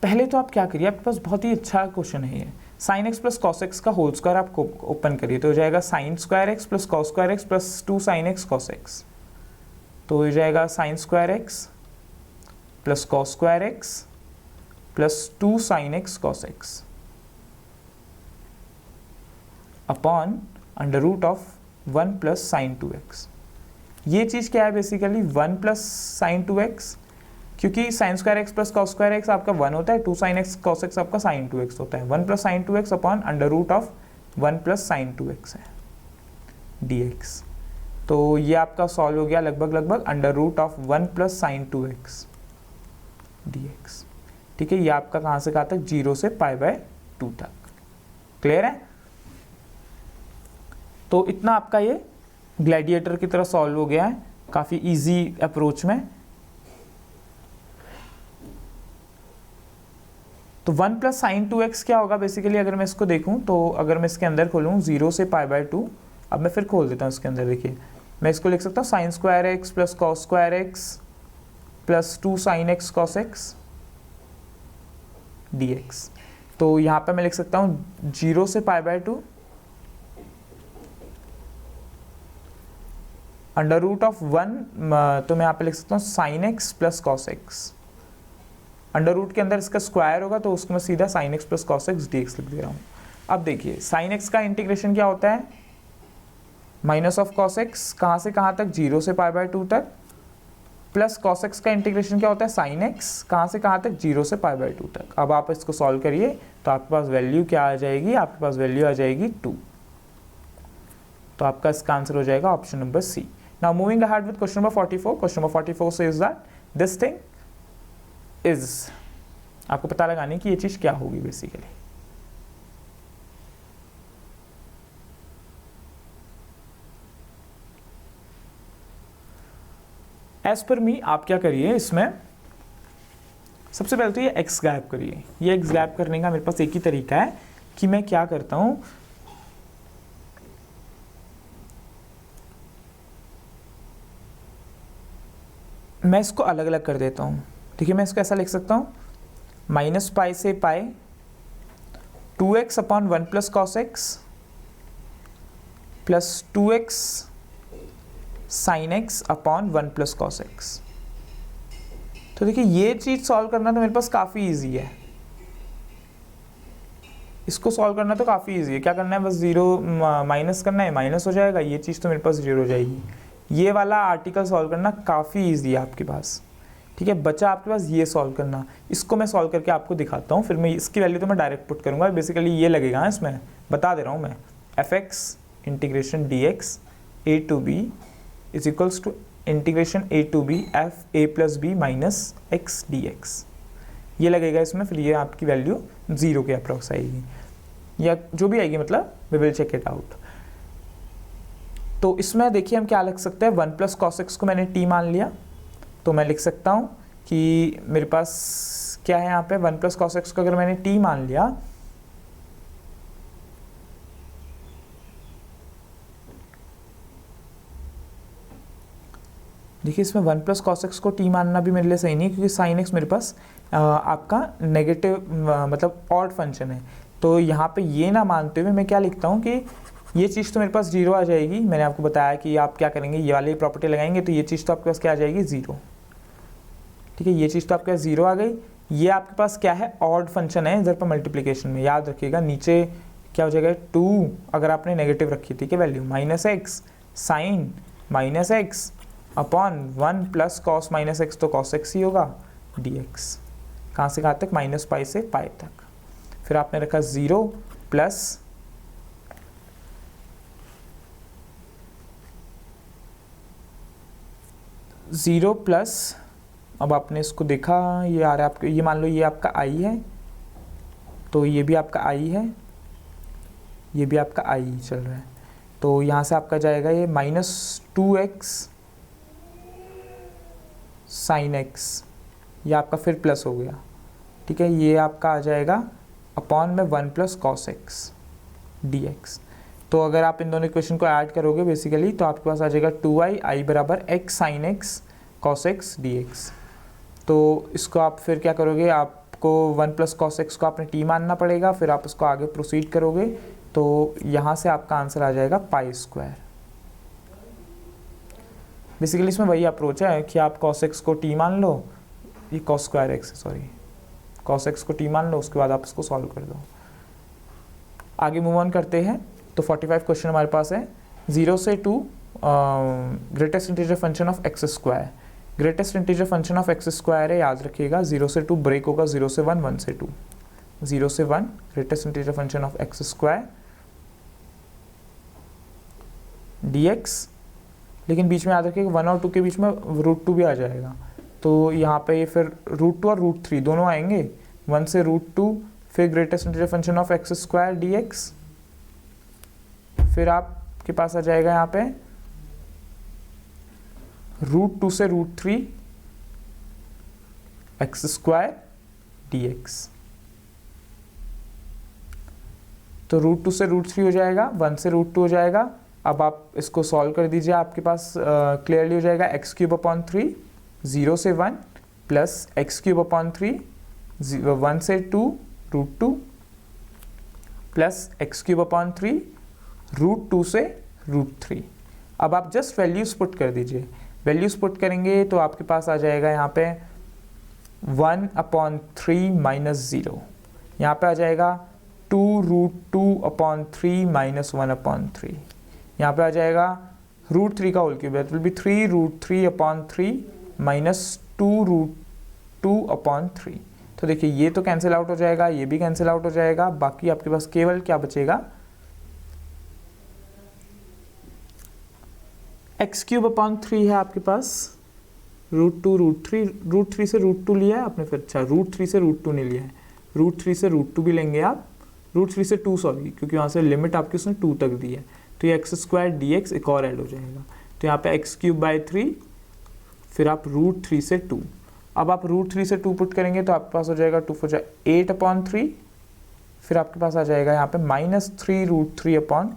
पहले तो आप क्या करिए, आपके पास बहुत ही अच्छा क्वेश्चन है ये, sine x plus cos x का होल स्क्वायर आप ओपन करिए, तो हो जाएगा sine square x plus cos square x plus 2 sine x cos x, तो हो जाएगा sine square x plus cos square x plus 2 sine x cos x upon under root of 1 plus sine 2x। ये चीज़ क्या है basically 1 plus sine 2x, क्योंकि sine square x plus cos square x आपका 1 होता है, 2 साइन एक्स कॉस एक्स आपका sine 2x होता है, 1 प्लस साइन 2x अपॉन under root of 1 plus sine 2x है dx। तो ये आपका सॉल्व हो गया लगभग under root of 1 plus sine 2x dx। ठीक है, ये आपका कहाँ से कहाँ तक, 0 से π/2 तक। क्लियर है? तो इतना आपका ये ग्लैडिएटर की तरह सॉल्व हो गया है, काफ़ी इजी अप्रोच में। तो 1 प्लस साइन 2x क्या होगा बेसिकली, अगर मैं इसको देखूं तो अगर मैं इसके अंदर खोलूं 0 से π/2, अब मैं फिर खोल देता हूं इसके अंदर, देखिए मैं इसको लिख सकता हूं sign square x plus cos square x plus 2 sine x cos x dx। तो यहाँ पे मैं लिख सकता हूँ 0 से π/2 अंडर रूट ऑफ 1, तो मैं यहाँ पे लिख सकता हूँ sine x plus cos x. Under root के अंदर इसका स्क्वायर होगा तो उसको मैं सीधा sine x plus cos x dx लिख दे रहा हूँ। अब देखिए साइन एक्स का इंटीग्रेशन क्या होता है, माइनस ऑफ कॉस एक्स, कहाँ से कहाँ तक, 0 से π/2 तक, प्लस कॉस एक्स का इंटीग्रेशन क्या होता है, साइन एक्स, कहाँ से कहाँ तक, 0 से π/2 तक। अब आप इसको सॉल्व करिए तो आपके पास वैल्यू क्या आ जाएगी, आपके पास वैल्यू आ जाएगी 2। तो आपका इसका आंसर हो जाएगा option number C. Now moving ahead with question number 44। Question number 44 says that this thing is, आपको पता लगाने की ये चीज क्या होगी बेसिकली। एज पर मी आप क्या करिए, इसमें सबसे पहले तो ये x गायब करिए। ये x गायब करने का मेरे पास एक ही तरीका है कि मैं क्या करता हूं, मैं इसको अलग अलग कर देता हूं। ठीक है, मैं इसको ऐसा लिख सकता हूं -π से π 2x upon 1 plus cos x plus 2x sine x upon 1 plus cos x. तो देखिए ये चीज सॉल्व करना तो मेरे पास काफी इजी है, इसको सॉल्व करना तो काफी इजी है। क्या करना है, बस 0 माइनस करना है, माइनस हो जाएगा, ये चीज तो मेरे पास 0 हो जाएगी। ये वाला आर्टिकल सॉल्व करना काफी इजी है आपके पास। ठीक है, बचा आपके पास ये सॉल्व करना। इसको मैं सॉल्व करके आपको दिखाता हूँ, फिर मैं इसकी वैल्यू तो मैं डायरेक्ट पुट करूंगा। बेसिकली ये लगेगा, इसमें बता दे रहा हूँ मैं, fx integration dx a to b is equals to integration a to b f a plus b माइनस x dx। ये लगेगा इसमें, फिर ये आपकी वैल्यू 0 के अप्रॉक्स आएगी या जो भी आएगी, मतलब we will check it out. तो इसमें देखिए हम क्या लिख सकते हैं, 1 प्लस कॉस एक्स को मैंने t मान लिया, तो मैं लिख सकता हूँ कि मेरे पास क्या है यहाँ पे, 1 प्लस कॉस एक्स को अगर मैंने t मान लिया, देखिए इसमें 1 प्लस कॉस एक्स को t मानना भी मेरे लिए सही नहीं है, क्योंकि साइन एक्स मेरे पास आपका नेगेटिव मतलब ऑड फंक्शन है। तो यहाँ पे ये ना मानते हुए मैं क्या लिखता हूँ कि ये चीज़ तो मेरे पास 0 आ जाएगी। मैंने आपको बताया कि आप क्या करेंगे, ये वाली प्रॉपर्टी लगाएंगे तो ये चीज़ तो आपके पास क्या आ जाएगी, 0। ठीक है, ये चीज़ तो आपके पास 0 आ गई। ये आपके पास क्या है, ऑड फंक्शन है इधर पर मल्टीप्लीकेशन में, याद रखिएगा। नीचे क्या हो जाएगा, 2 अगर आपने नेगेटिव रखी, ठीक है, value -x sine -x upon 1 plus cos -x, तो कॉस x ही होगा dx। कहाँ से कहाँ तक, -π से π तक। फिर आपने रखा 0 प्लस अब आपने इसको देखा, ये आ रहा है आपको, ये मान लो ये आपका i है, तो ये भी आपका i है, ये भी आपका i चल रहा है। तो यहाँ से आपका जाएगा ये -2x साइन एक्स, ये आपका फिर प्लस हो गया। ठीक है, ये आपका आ जाएगा अपॉन में 1 प्लस कॉस एक्स dx। तो अगर आप इन दोनों इक्वेशन को ऐड करोगे बेसिकली, तो आपके पास आ जाएगा 2i बराबर x sign x cos x dx। तो इसको आप फिर क्या करोगे, आपको 1 प्लस कॉस एक्स को आपने t मानना पड़ेगा, फिर आप इसको आगे प्रोसीड करोगे तो यहाँ से आपका आंसर आ जाएगा π²। बेसिकली इसमें वही अप्रोच है कि आप cos x को t मान लो, ये cos square x sorry cos x को t मान लो, उसके बाद आप इसको सॉल्व कर दो। आगे मूव ऑन करते हैं। तो 45 क्वेश्चन हमारे पास है, 0 से 2 greatest integer function of x square, greatest integer function of x square है, याद रखिएगा 0 से 2 ब्रेक होगा, 0 से 1, 1 से 2, 0 से 1 greatest integer function of x square dx, लेकिन बीच में याद रखिएगा 1 और 2 के बीच में √2 भी आ जाएगा, तो यहाँ पे फिर √2 और √3 दोनों आएंगे, 1 से √2, फिर greatest integer function of x square dx, फिर आपके पास आ जाएगा यहाँ पे √2 से √3 एक्स स्क्वायर dx, तो √2 से √3 हो जाएगा, 1 से √2 हो जाएगा। अब आप इसको सॉल्व कर दीजिए, आपके पास क्लियरली हो जाएगा x³ 3, 0 से 1 प्लस x³ 3, 1 से 2 √2 प्लस x³ 3 √2 से √3। अब आप जस्ट वैल्यूज पुट कर दीजिए, वैल्यूज पुट करेंगे तो आपके पास आ जाएगा यहाँ पे 1/3 माइनस 0, यहाँ पे आ जाएगा 2√2/3 माइनस 1/3, यहाँ पे आ जाएगा √3 का whole cube, it will be 3√3/3 minus 2√2/3। तो देखिए ये तो कैंसिल आउट हो जाएगा, ये भी कैंसिल आउट हो जाएगा, बाकी आपके पास केवल क्या बचेगा, x³ है आपके पास, √3 से √2 लिया है आपने, फिर अच्छा √3 से √2 नहीं लिया है, √3 से √2 भी लेंगे आप, √3 से 2 सॉरी, क्योंकि वहाँ से लिमिट आपकी उसने 2 तक दी है, तो ये x² dx एक और ऐड हो जाएगा, तो यहाँ पे x³/3, फिर आप √3 से 2, अब आप √3 से 2 पुट करेंगे तो आपके पास हो जाएगा 2 4 8/3, फिर आपके पास आ जाएगा यहाँ पे -3√3/3।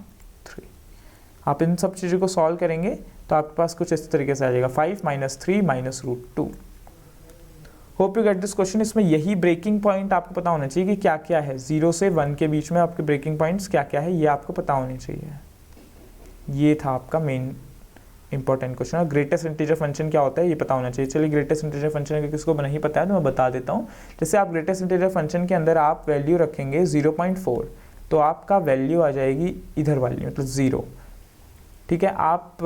आप इन सब चीज़ों को सॉल्व करेंगे तो आपके पास कुछ इस तरीके से आ जाएगा 5 - 3 - √2। Hope you get this question. इसमें यही ब्रेकिंग पॉइंट आपको पता होना चाहिए कि क्या क्या है, 0 से 1 के बीच में आपके ब्रेकिंग पॉइंट्स क्या क्या है, ये आपको पता होने चाहिए। ये था आपका मेन इंपॉर्टेंट क्वेश्चन। और ग्रेटेस्ट इंटीजर फंक्शन क्या होता है ये पता होना चाहिए। चलिए ग्रेटेस्ट इंटीजर फंक्शन अगर किसको नहीं पता है तो मैं बता देता हूँ। जैसे आप ग्रेटेस्ट इंटीजर फंक्शन के अंदर आप वैल्यू रखेंगे 0.4, तो आपका वैल्यू आ जाएगी इधर वाली, मतलब 0, ठीक है। आप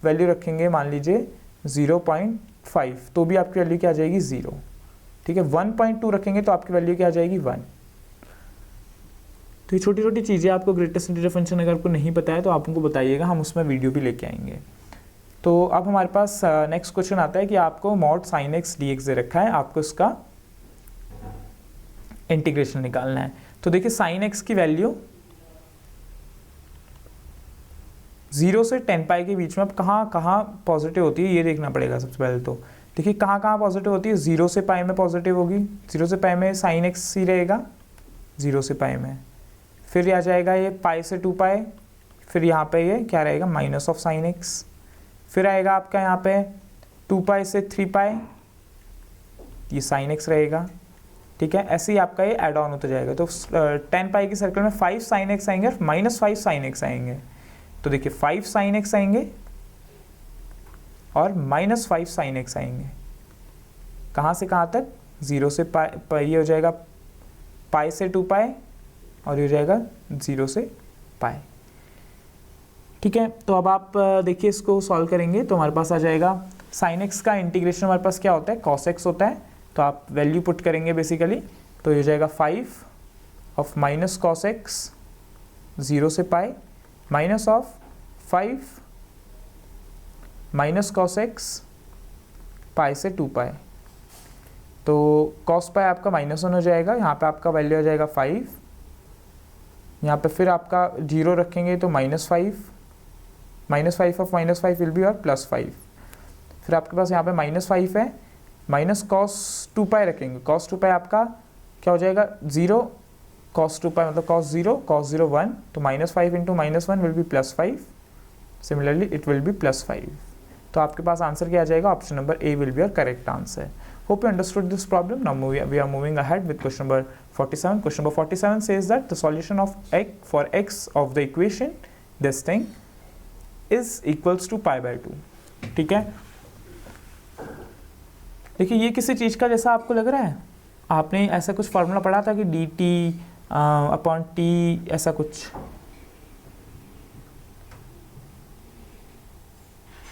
वैल्यू रखेंगे मान लीजिए 0.5, तो भी आपकी वैल्यू क्या आ जाएगी 0, ठीक है। 1.2 रखेंगे तो आपकी वैल्यू क्या आ जाएगी 1। तो ये छोटी छोटी चीज़ें आपको ग्रेटेस्ट इंटीजर फंक्शन अगर आपको नहीं पता है तो आप उनको बताइएगा, हम उसमें वीडियो भी लेके आएंगे। तो अब हमारे पास नेक्स्ट क्वेश्चन आता है कि आपको mod sin x dx दे रखा है, आपको इसका इंटीग्रेशन निकालना है। तो देखिए sin x की वैल्यू 0 से 10 पाई के बीच में अब कहाँ कहाँ पॉजिटिव होती है ये देखना पड़ेगा सबसे पहले। तो देखिए कहाँ कहाँ पॉजिटिव होती है, 0 से पाई में पॉजिटिव होगी, 0 से पाई में sin x ही रहेगा 0 से पाई में, फिर आ जाएगा ये पाई से 2 पाई, फिर यहाँ पे ये क्या रहेगा माइनस ऑफ sin x, फिर आएगा आपका यहाँ पे 2 पाई से 3 पाई, ये sin x रहेगा, ठीक है। ऐसे ही आपका ये एड ऑन होता जाएगा। तो 10 पाई की सर्कल में 5 sin x आएंगे और -5 sin x आएंगे। तो देखिए 5 sin x आएंगे और -5 sin x आएंगे। कहाँ से कहाँ तक, 0 से पाई, ये हो जाएगा पाई से 2 पाई और ये हो जाएगा 0 से पाई, ठीक है। तो अब आप देखिए इसको सॉल्व करेंगे तो हमारे पास आ जाएगा sin x का इंटीग्रेशन हमारे पास क्या होता है, cos x होता है। तो आप वैल्यू पुट करेंगे बेसिकली, तो ये हो जाएगा 5 ऑफ माइनस cos x 0 से pi minus of 5 minus cos x पाई से 2 पाई। तो cos पाई आपका -1 हो जाएगा, यहाँ पे आपका वैल्यू आ जाएगा 5, यहाँ पे फिर आपका 0 रखेंगे तो -5 ऑफ -5 विल बी और +5, फिर आपके पास यहाँ पे -5 है, माइनस cos 2 पाई रखेंगे, cos 2 पाई आपका क्या हो जाएगा 0, cos 2 पाई मतलब cos 0 1, तो -5 into -1 will be +5, similarly it will B +5। तो आपके पास आंसर क्या आ जाएगा, option number A will be your correct answer. Hope you understood this problem. Now we are moving ahead with question number 47. Question number 47 says that the solution of x of the equation this thing is equals to π/2, ठीक है। देखिए ये किसी चीज़ का जैसा आपको लग रहा है, आपने ऐसा कुछ फॉर्मूला पढ़ा था कि dt/t ऐसा कुछ,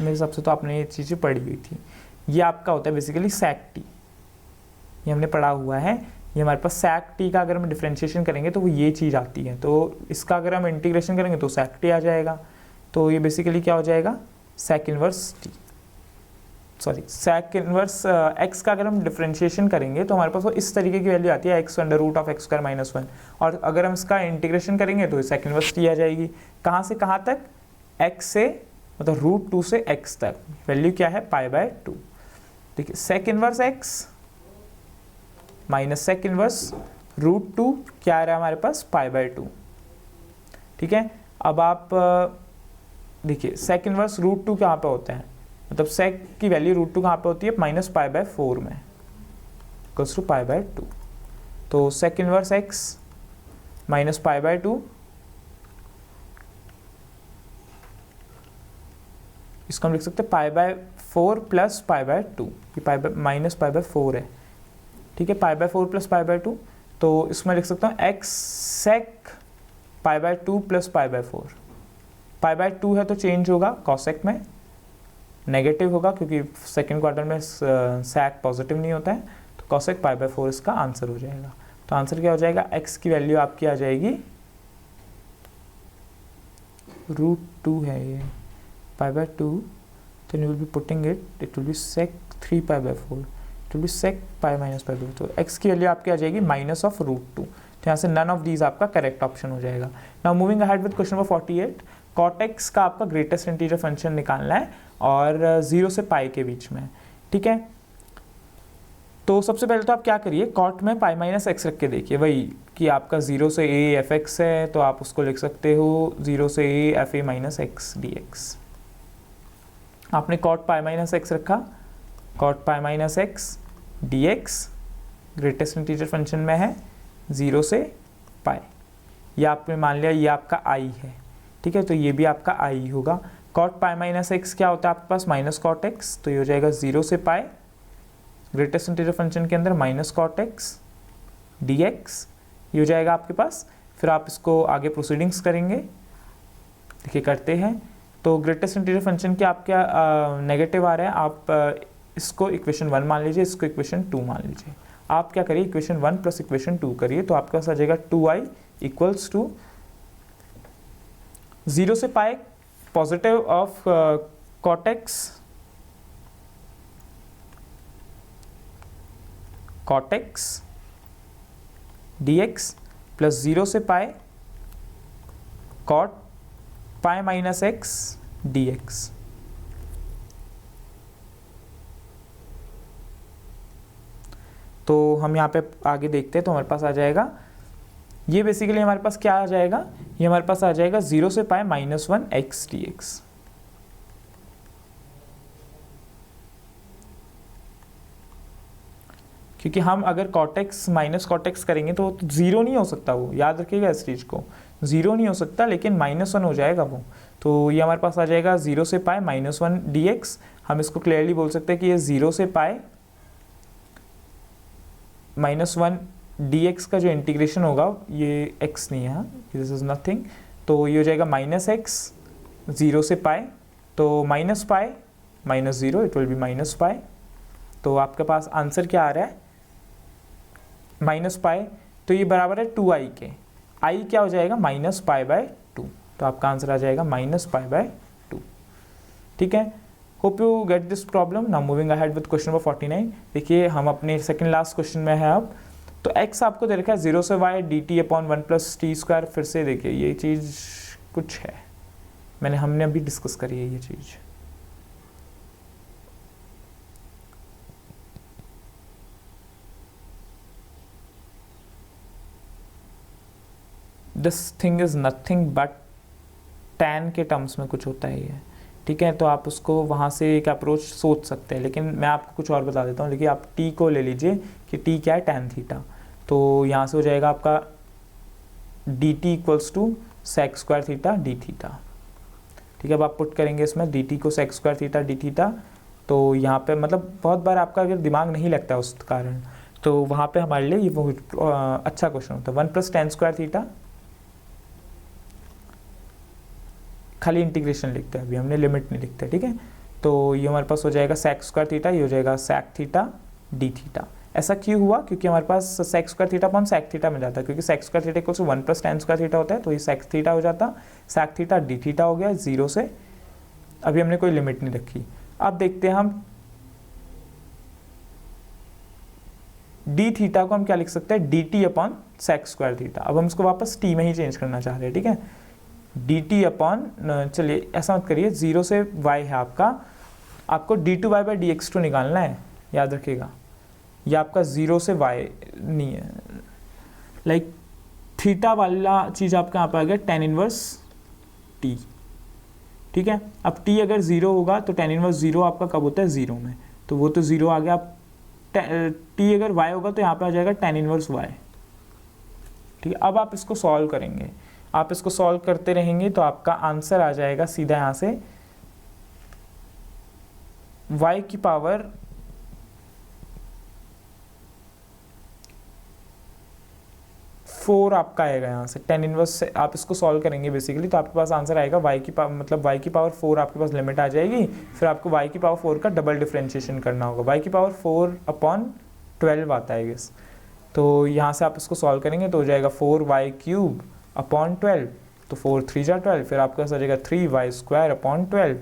मेरे हिसाब से तो आपने ये चीज़ें पढ़ी हुई थी। ये आपका होता है बेसिकली sec t, ये हमने पढ़ा हुआ है। ये हमारे पास sec t का अगर हम डिफ्रेंशिएशन करेंगे तो वो ये चीज़ आती है, तो इसका अगर हम इंटीग्रेशन करेंगे तो sec t आ जाएगा। तो ये बेसिकली क्या हो जाएगा, sec inverse t, sorry sec inverse x का अगर हम डिफ्रेंशिएशन करेंगे तो हमारे पास वो इस तरीके की वैल्यू आती है, x under root of x square minus 1। और अगर हम इसका इंटीग्रेशन करेंगे तो sec इनवर्स t आ जाएगी। कहाँ से कहाँ तक, x से मतलब रूट 2 से x तक, वैल्यू क्या है π/2। देखिए sec inverse x minus sec inverse root 2 क्या आ रहा है हमारे पास π/2। ठीक है, अब आप देखिए sec इनवर्स रूट 2 कहाँ पे होता है, मतलब sec की वैल्यू रूट 2 कहाँ पे होती है, माइनस π/4 में, इक्वल्स टू π/2। तो sec इनवर्स x माइनस π/2, इसको हम लिख सकते हैं π/4 प्लस π/2, ये माइनस π/4 है। ठीक है, π/4 प्लस π/2, तो इसमें लिख सकता हूँ x sec π/2 प्लस π/4। π/2 है तो चेंज होगा cosec में, नेगेटिव होगा क्योंकि सेकंड क्वार्टर में sec पॉजिटिव नहीं होता है, तो cosec π/4 इसका आंसर हो जाएगा। तो आंसर क्या हो जाएगा, x की वैल्यू आपकी आ जाएगी रूट 2 है ये π/2, तो you will be putting it will be sec 3 π/4, it will be sec pi minus π/4। तो x की वैल्यू आपकी आ जाएगी माइनस ऑफ रूट 2। तो यहाँ से नन ऑफ दीज आपका करेक्ट ऑप्शन हो जाएगा। Now moving ahead with question number 48, cot x का आपका ग्रेटेस्ट इंटीजर फंक्शन निकालना है और 0 से पाई के बीच में। ठीक है, तो सबसे पहले तो आप क्या करिए, cot में पाई माइनस एक्स रख के देखिए, वही कि आपका 0 से a fx है तो आप उसको लिख सकते हो 0 से a fa minus x dx। आपने cot पाई माइनस एक्स रखा, cot pi minus x dx greatest integer function में है 0 से पाई, ये आपने मान लिया ये आपका i है। ठीक है, तो ये भी आपका i होगा। cot पाई माइनस एक्स क्या होता है आपके पास, माइनस cot x, तो ये हो जाएगा 0 से पाई, ग्रेटेस्ट इंटीजर फंक्शन के अंदर माइनस cot x dx, ये हो जाएगा आपके पास। फिर आप इसको आगे प्रोसीडिंग्स करेंगे, देखिए करते हैं। तो ग्रेटेस्ट इंटीजर फंक्शन के आपके नेगेटिव आ रहा है, आप इसको इक्वेशन 1 मान लीजिए, इसको इक्वेशन 2 मान लीजिए। आप क्या करिए, इक्वेशन 1 प्लस इक्वेशन 2 करिए, तो आपके पास आ जाएगा 2i इक्वल्स टू 0 से pi positive of cot x dx प्लस 0 से pi cot pi minus x dx। तो हम यहाँ पे आगे देखते हैं, तो हमारे पास आ जाएगा ये बेसिकली हमारे पास क्या आ जाएगा, ये हमारे पास आ जाएगा 0 से पाई माइनस 1 एक्स dx। क्योंकि हम अगर cot x minus cot x करेंगे तो जीरो नहीं हो सकता, वो याद रखिएगा इस चीज़ को, जीरो नहीं हो सकता, लेकिन माइनस 1 हो जाएगा वो। तो ये हमारे पास आ जाएगा 0 से पाई माइनस 1 dx। हम इसको क्लियरली बोल सकते हैं कि ये 0 से पाई माइनस 1 dx का जो इंटीग्रेशन होगा, ये x नहीं है, दिस इज नथिंग, तो ये हो जाएगा माइनस एक्स 0 से पाई, तो minus pi minus 0, it will B minus pi. तो आपके पास आंसर क्या आ रहा है, माइनस पाई, तो ये बराबर है 2i के, i क्या हो जाएगा माइनस π/2, तो आपका आंसर आ जाएगा माइनस π/2। ठीक है, hope you get this problem. Now moving ahead with question number 49। देखिए हम अपने सेकंड लास्ट क्वेश्चन में है अब। तो x आपको दे रखा है 0 से y dt upon 1 plus T square. फिर से देखिए ये चीज़ कुछ है, हमने अभी डिस्कस करी है ये चीज़। This thing is nothing but tan के टर्म्स में कुछ होता है ये। ठीक है, तो आप उसको वहाँ से एक अप्रोच सोच सकते हैं, लेकिन मैं आपको कुछ और बता देता हूँ। देखिए आप t को ले लीजिए कि t क्या है, tan थीटा। तो यहाँ से हो जाएगा आपका dt equals to sec square theta d theta. ठीक है, अब आप पुट करेंगे इसमें dt को sec square theta d theta. तो यहाँ पे मतलब बहुत बार आपका अगर दिमाग नहीं लगता उस कारण, तो वहाँ पे हमारे लिए ये बहुत अच्छा क्वेश्चन होता है। 1 प्लस tan स्क्वायर थीटा, खाली इंटीग्रेशन लिखते हैं, अभी हमने लिमिट नहीं लिखते। ठीक है, तो ये हमारे पास हो जाएगा sec स्क्वायर थीटा, ये हो जाएगा sec थीटा d थीटा। ऐसा क्यों हुआ? क्योंकि हमारे पास sec square theta upon sec theta मिल जाता है, क्योंकि sec square theta equal to 1 plus tan square theta होता है, तो ये sec थीटा हो जाता, sec थीटा d थीटा हो गया 0 से। अभी हमने कोई लिमिट नहीं रखी। अब देखते हैं हम d थीटा को हम क्या लिख सकते हैं, dt upon sec square theta. अब हम इसको वापस t में ही चेंज करना चाह रहे हैं, ठीक है। dt अपॉन, चलिए ऐसा मत करिए, 0 से y है आपका, आपको d2y बाई dx2 निकालना है, याद रखिएगा। ये आपका 0 से y नहीं है, लाइक थीटा वाला चीज़ आपका यहाँ पे आ गया tan इनवर्स t, ठीक है। अब t अगर 0 होगा तो tan इनवर्स 0 आपका कब होता है, 0 में, तो वो तो 0 आ गया। आप t अगर y होगा तो यहाँ पे आ जाएगा tan इनवर्स y, ठीक है। अब आप इसको सॉल्व करेंगे, आप इसको सॉल्व करते रहेंगे तो आपका आंसर आ जाएगा सीधा यहाँ से y की पावर 4 आपका आएगा यहाँ से। tan इनवर्स से आप इसको सॉल्व करेंगे बेसिकली, तो आपके पास आंसर आएगा y की पावर, मतलब y की पावर 4 आपके पास लिमिट आ जाएगी। फिर आपको y की पावर 4 का डबल डिफरेंशिएशन करना होगा, y की पावर 4 अपॉन 12 आता है गेस। तो यहाँ से आप इसको सॉल्व करेंगे तो हो जाएगा 4y क्यूब अपॉन 12, तो 4 3 जा 12, फिर आपके पास आ जाएगा 3y स्क्वायर अपॉन 12।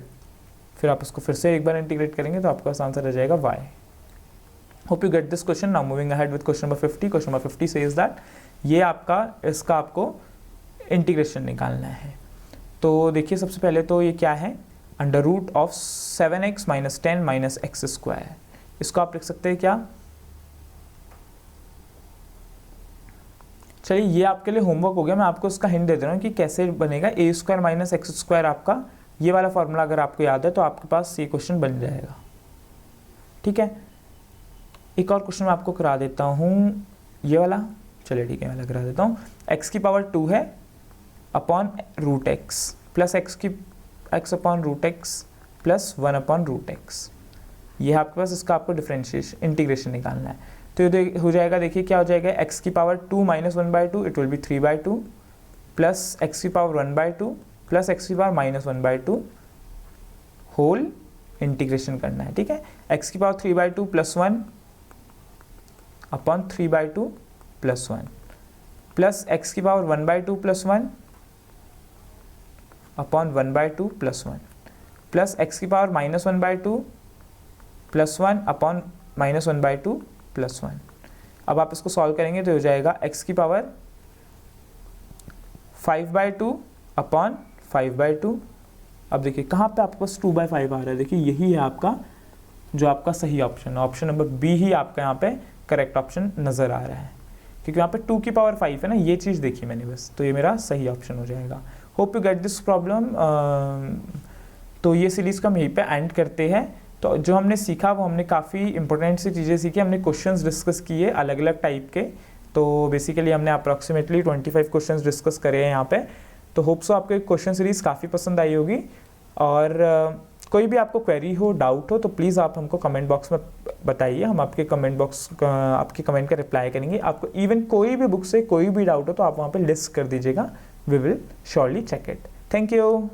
फिर आप इसको फिर से एक बार इंटीग्रेट करेंगे तो आपके पास आंसर आ जाएगा y। Hope you get this question. Now moving ahead with question number 50। Question number 50 says that, ये आपका, इसका आपको इंटीग्रेशन निकालना है। तो देखिए सबसे पहले तो ये क्या है, under root of 7x minus 10 minus x square. इसको आप लिख सकते हैं क्या, चलिए ये आपके लिए होमवर्क हो गया, मैं आपको इसका हिंट दे दे रहा हूँ कि कैसे बनेगा। ए स्क्वायर माइनस एक्स स्क्वायर, आपका ये वाला फॉर्मूला अगर आपको याद है तो आपके पास ये क्वेश्चन बन जाएगा, ठीक है। एक और क्वेश्चन मैं आपको करा देता हूँ, ये वाला, चलिए ठीक है मैं करा देता हूँ। x की पावर 2 है upon root x plus x upon root x plus 1 upon root x, ये है आपके पास। इसका आपको डिफरेंशिएशन इंटीग्रेशन निकालना है। तो ये हो जाएगा, देखिए क्या हो जाएगा, x की power 2 minus 1/2 it will B 3/2 plus x की पावर 1/2 प्लस x की पावर माइनस 1/2 होल इंटीग्रेशन करना है, ठीक है। x की power 3/2 plus 1 upon 3/2 plus 1 plus x की power 1/2 plus 1 upon 1/2 plus 1 plus x की power minus 1/2 plus 1 upon minus 1/2 plus 1। अब आप इसको सॉल्व करेंगे तो हो जाएगा x की पावर 5/2 अपॉन 5/2। अब देखिए कहाँ पे आपके पास 2/5 आ रहा है, देखिए यही है आपका जो आपका सही ऑप्शन है, ऑप्शन नंबर बी ही आपका यहाँ पे करेक्ट ऑप्शन नज़र आ रहा है, क्योंकि यहाँ पे 2 की पावर 5 है ना, ये चीज़ देखी मैंने बस, तो ये मेरा सही ऑप्शन हो जाएगा। Hope you get this problem. तो ये सीरीज़ का हम यहीं पे एंड करते हैं। तो जो हमने सीखा वो हमने काफ़ी इंपॉर्टेंट सी चीज़ें सीखी, हमने क्वेश्चंस डिस्कस किए अलग अलग टाइप के। तो बेसिकली हमने अप्रॉक्सीमेटली 25 क्वेश्चंस डिस्कस करे हैं यहाँ पे। तो होप सो आपको क्वेश्चन सीरीज़ काफ़ी पसंद आई होगी, और कोई भी आपको क्वेरी हो, डाउट हो तो प्लीज़ आप हमको कमेंट बॉक्स में बताइए, हम आपके आपके कमेंट का रिप्लाई करेंगे। आपको इवन कोई भी बुक से कोई भी डाउट हो तो आप वहाँ पे लिस्ट कर दीजिएगा, we will surely check it. Thank you.